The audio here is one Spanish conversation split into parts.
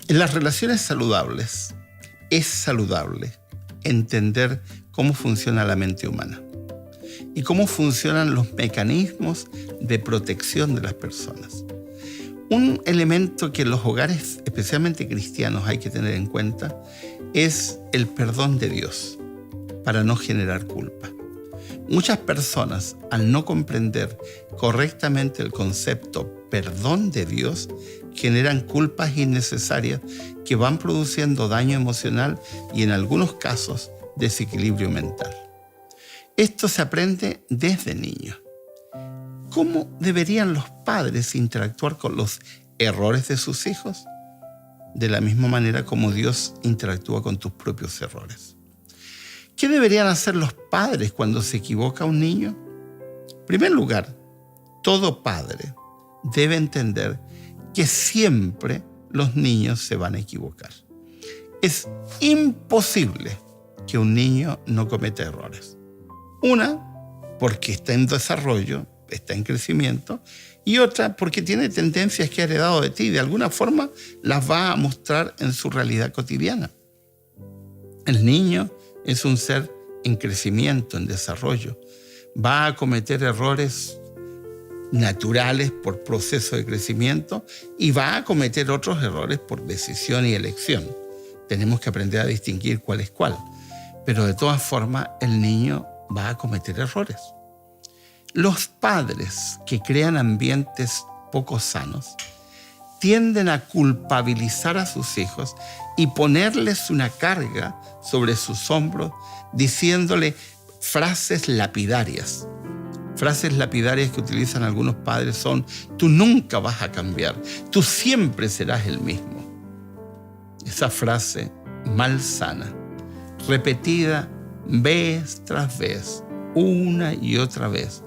En las relaciones saludables es saludable entender cómo funciona la mente humana y cómo funcionan los mecanismos de protección de las personas. Un elemento que en los hogares, especialmente cristianos, hay que tener en cuenta es el perdón de Dios para no generar culpa. Muchas personas, al no comprender correctamente el concepto perdón de Dios, generan culpas innecesarias que van produciendo daño emocional y en algunos casos desequilibrio mental. Esto se aprende desde niños. ¿Cómo deberían los padres interactuar con los errores de sus hijos? De la misma manera como Dios interactúa con tus propios errores. ¿Qué deberían hacer los padres cuando se equivoca un niño? En primer lugar, todo padre debe entender que siempre los niños se van a equivocar. Es imposible que un niño no cometa errores. Una, porque está en desarrollo, está en crecimiento, y otra, porque tiene tendencias que ha heredado de ti y de alguna forma las va a mostrar en su realidad cotidiana. El niño es un ser en crecimiento, en desarrollo. Va a cometer errores naturales por proceso de crecimiento y va a cometer otros errores por decisión y elección. Tenemos que aprender a distinguir cuál es cuál. Pero de todas formas, el niño va a cometer errores. Los padres que crean ambientes poco sanos tienden a culpabilizar a sus hijos y ponerles una carga sobre sus hombros, diciéndole frases lapidarias. Frases lapidarias que utilizan algunos padres son: tú nunca vas a cambiar, tú siempre serás el mismo. Esa frase malsana, repetida vez tras vez, una y otra vez,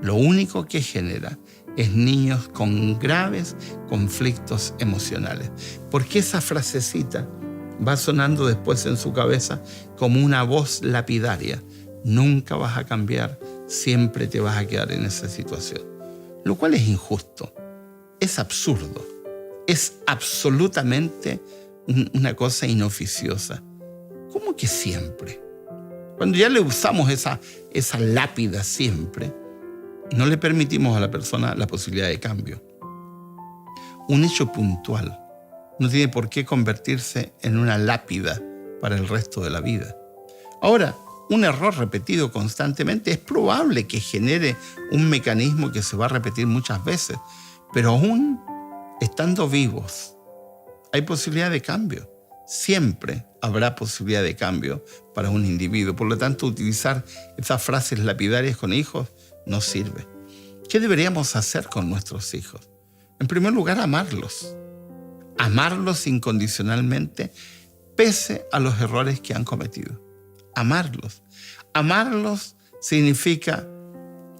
lo único que genera es niños con graves conflictos emocionales. Porque esa frasecita va sonando después en su cabeza como una voz lapidaria. Nunca vas a cambiar, siempre te vas a quedar en esa situación. Lo cual es injusto, es absurdo, es absolutamente una cosa inoficiosa. ¿Cómo que siempre? Cuando ya le usamos esa lápida siempre, no le permitimos a la persona la posibilidad de cambio. Un hecho puntual no tiene por qué convertirse en una lápida para el resto de la vida. Ahora, un error repetido constantemente es probable que genere un mecanismo que se va a repetir muchas veces, pero aún estando vivos, hay posibilidad de cambio. Siempre habrá posibilidad de cambio para un individuo. Por lo tanto, utilizar esas frases lapidarias con hijos no sirve. ¿Qué deberíamos hacer con nuestros hijos? En primer lugar, amarlos. Amarlos incondicionalmente, pese a los errores que han cometido. Amarlos. Amarlos significa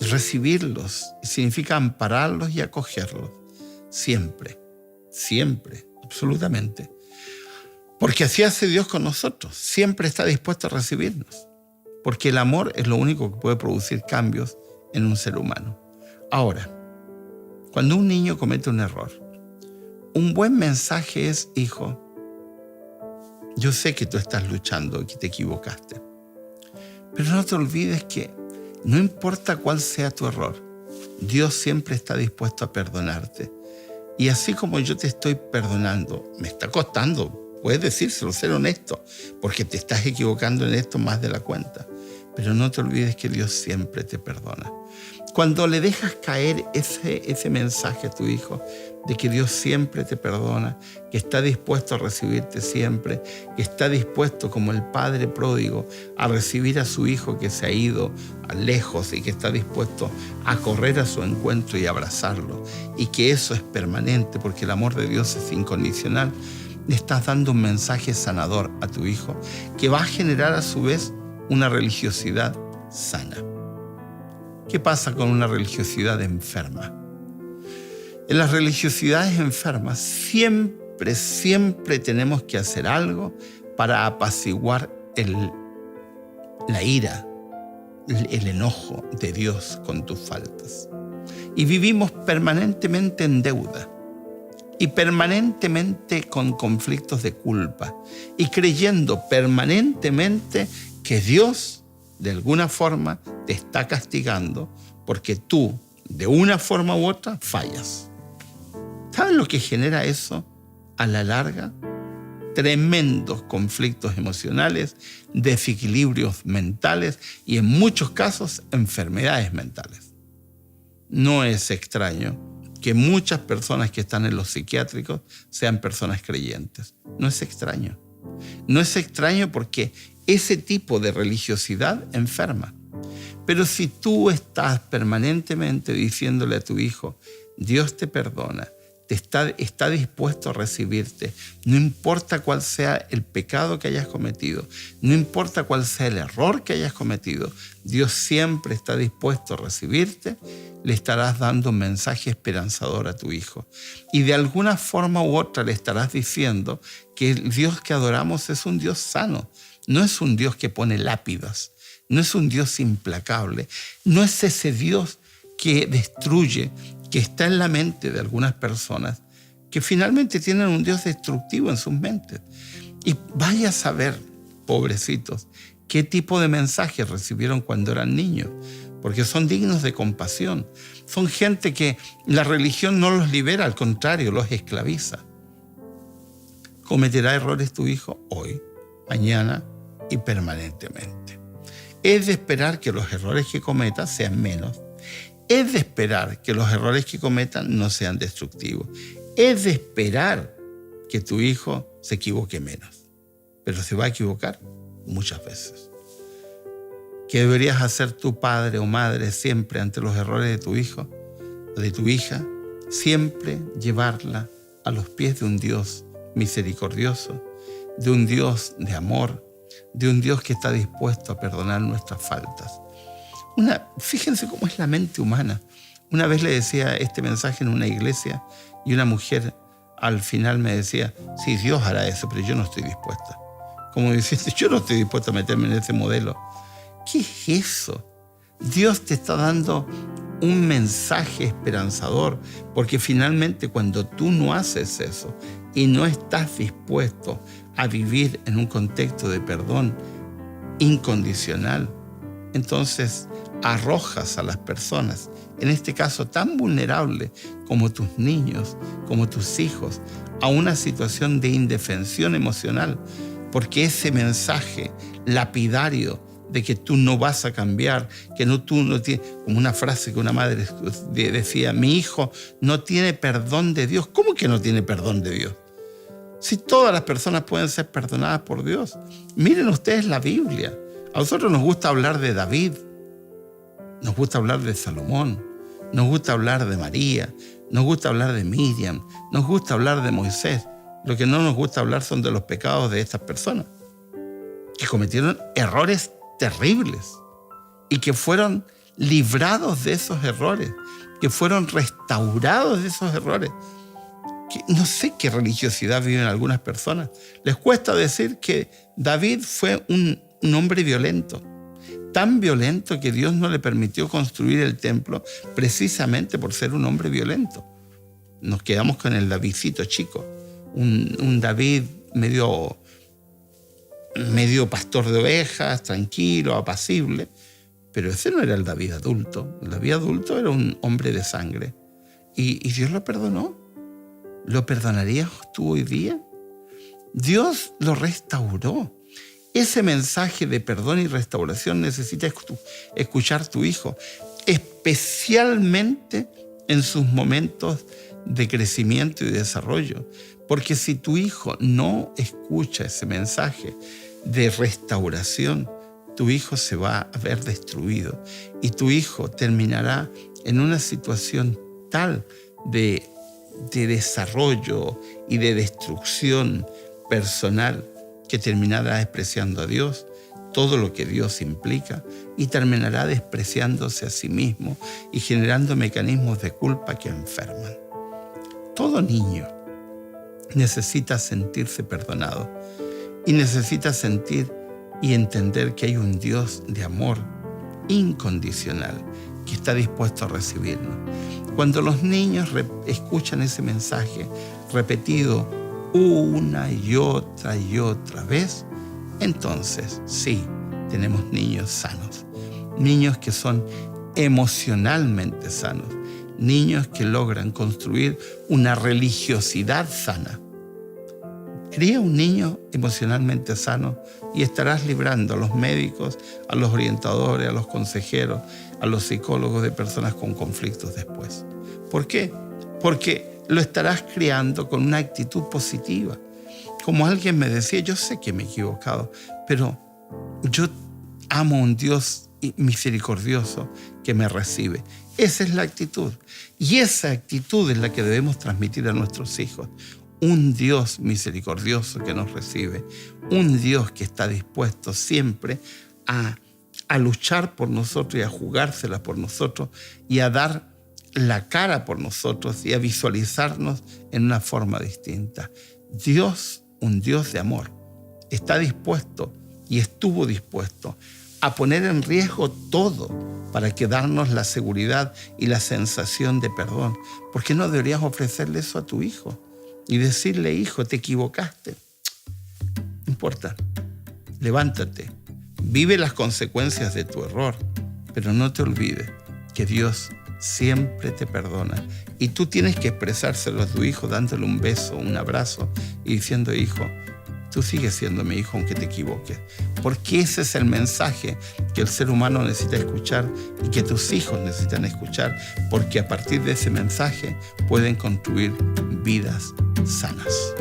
recibirlos, significa ampararlos y acogerlos. Siempre, siempre, absolutamente. Porque así hace Dios con nosotros. Siempre está dispuesto a recibirnos. Porque el amor es lo único que puede producir cambios en un ser humano. Ahora, cuando un niño comete un error, un buen mensaje es: hijo, yo sé que tú estás luchando y que te equivocaste, pero no te olvides que no importa cuál sea tu error, Dios siempre está dispuesto a perdonarte. Y así como yo te estoy perdonando, me está costando, puedes decírselo, ser honesto, porque te estás equivocando en esto más de la cuenta. Pero no te olvides que Dios siempre te perdona. Cuando le dejas caer ese mensaje a tu hijo de que Dios siempre te perdona, que está dispuesto a recibirte siempre, que está dispuesto como el padre pródigo a recibir a su hijo que se ha ido lejos y que está dispuesto a correr a su encuentro y abrazarlo, y que eso es permanente porque el amor de Dios es incondicional, le estás dando un mensaje sanador a tu hijo que va a generar a su vez una religiosidad sana. ¿Qué pasa con una religiosidad enferma? En las religiosidades enfermas siempre tenemos que hacer algo para apaciguar la ira, el enojo de Dios con tus faltas. Y vivimos permanentemente en deuda. y permanentemente con conflictos de culpa y creyendo permanentemente que Dios de alguna forma te está castigando porque tú de una forma u otra fallas. ¿Saben lo que genera eso a la larga? Tremendos conflictos emocionales, desequilibrios mentales y en muchos casos enfermedades mentales. No es extraño que muchas personas que están en los psiquiátricos sean personas creyentes. No es extraño. No es extraño porque ese tipo de religiosidad enferma. Pero si tú estás permanentemente diciéndole a tu hijo, Dios te perdona, está dispuesto a recibirte, no importa cuál sea el pecado que hayas cometido, no importa cuál sea el error que hayas cometido, Dios siempre está dispuesto a recibirte, le estarás dando un mensaje esperanzador a tu hijo. Y de alguna forma u otra le estarás diciendo que el Dios que adoramos es un Dios sano, no es un Dios que pone lápidas, no es un Dios implacable, no es ese Dios que destruye, que está en la mente de algunas personas que finalmente tienen un Dios destructivo en sus mentes. Y vaya a saber, pobrecitos, qué tipo de mensajes recibieron cuando eran niños, porque son dignos de compasión. Son gente que la religión no los libera, al contrario, los esclaviza. ¿Cometerá errores tu hijo hoy, mañana y permanentemente? Es de esperar que los errores que cometa sean menos. Es de esperar que los errores que cometan no sean destructivos. Es de esperar que tu hijo se equivoque menos. Pero se va a equivocar muchas veces. ¿Qué deberías hacer tu padre o madre siempre ante los errores de tu hijo o de tu hija? Siempre llevarla a los pies de un Dios misericordioso, de un Dios de amor, de un Dios que está dispuesto a perdonar nuestras faltas. Fíjense cómo es la mente humana. Una vez le decía este mensaje en una iglesia y una mujer al final me decía, sí, Dios hará eso, pero yo no estoy dispuesta. Como diciendo, yo no estoy dispuesta a meterme en ese modelo. ¿Qué es eso? Dios te está dando un mensaje esperanzador, porque finalmente cuando tú no haces eso y no estás dispuesto a vivir en un contexto de perdón incondicional, entonces arrojas a las personas, en este caso tan vulnerables como tus niños, como tus hijos, a una situación de indefensión emocional, porque ese mensaje lapidario de que tú no vas a cambiar, que tú no tienes, como una frase que una madre decía, mi hijo no tiene perdón de Dios. ¿Cómo que no tiene perdón de Dios? Si todas las personas pueden ser perdonadas por Dios. Miren ustedes la Biblia. A nosotros nos gusta hablar de David, nos gusta hablar de Salomón, nos gusta hablar de María, nos gusta hablar de Miriam, nos gusta hablar de Moisés. Lo que no nos gusta hablar son de los pecados de estas personas, que cometieron errores terribles y que fueron librados de esos errores, que fueron restaurados de esos errores. No sé qué religiosidad viven algunas personas. Les cuesta decir que David fue un hombre violento, tan violento que Dios no le permitió construir el templo precisamente por ser un hombre violento. Nos quedamos con el Davidcito chico, un David medio pastor de ovejas, tranquilo, apacible, pero ese no era el David adulto. El David adulto era un hombre de sangre y Dios lo perdonó. ¿Lo perdonarías tú hoy día? Dios lo restauró. Ese mensaje de perdón y restauración necesita escuchar tu hijo, especialmente en sus momentos de crecimiento y desarrollo. Porque si tu hijo no escucha ese mensaje de restauración, tu hijo se va a ver destruido y tu hijo terminará en una situación tal de desarrollo y de destrucción personal que terminará despreciando a Dios, todo lo que Dios implica, y terminará despreciándose a sí mismo y generando mecanismos de culpa que enferman. Todo niño necesita sentirse perdonado y necesita sentir y entender que hay un Dios de amor incondicional que está dispuesto a recibirnos. Cuando los niños escuchan ese mensaje repetido una y otra vez, entonces sí, tenemos niños sanos. Niños que son emocionalmente sanos. Niños que logran construir una religiosidad sana. Cría un niño emocionalmente sano y estarás librando a los médicos, a los orientadores, a los consejeros, a los psicólogos de personas con conflictos después. ¿Por qué? Porque lo estarás criando con una actitud positiva. Como alguien me decía, yo sé que me he equivocado, pero yo amo a un Dios misericordioso que me recibe. Esa es la actitud. Y esa actitud es la que debemos transmitir a nuestros hijos. Un Dios misericordioso que nos recibe. Un Dios que está dispuesto siempre a luchar por nosotros y a jugársela por nosotros y a dar la cara por nosotros y a visualizarnos en una forma distinta. Dios, un Dios de amor, está dispuesto y estuvo dispuesto a poner en riesgo todo para que darnos la seguridad y la sensación de perdón. ¿Por qué no deberías ofrecerle eso a tu hijo y decirle, hijo, te equivocaste? No importa, levántate, vive las consecuencias de tu error, pero no te olvides que Dios siempre te perdona. Y tú tienes que expresárselo a tu hijo dándole un beso, un abrazo y diciendo, hijo, tú sigues siendo mi hijo aunque te equivoques. Porque ese es el mensaje que el ser humano necesita escuchar y que tus hijos necesitan escuchar, porque a partir de ese mensaje pueden construir vidas sanas.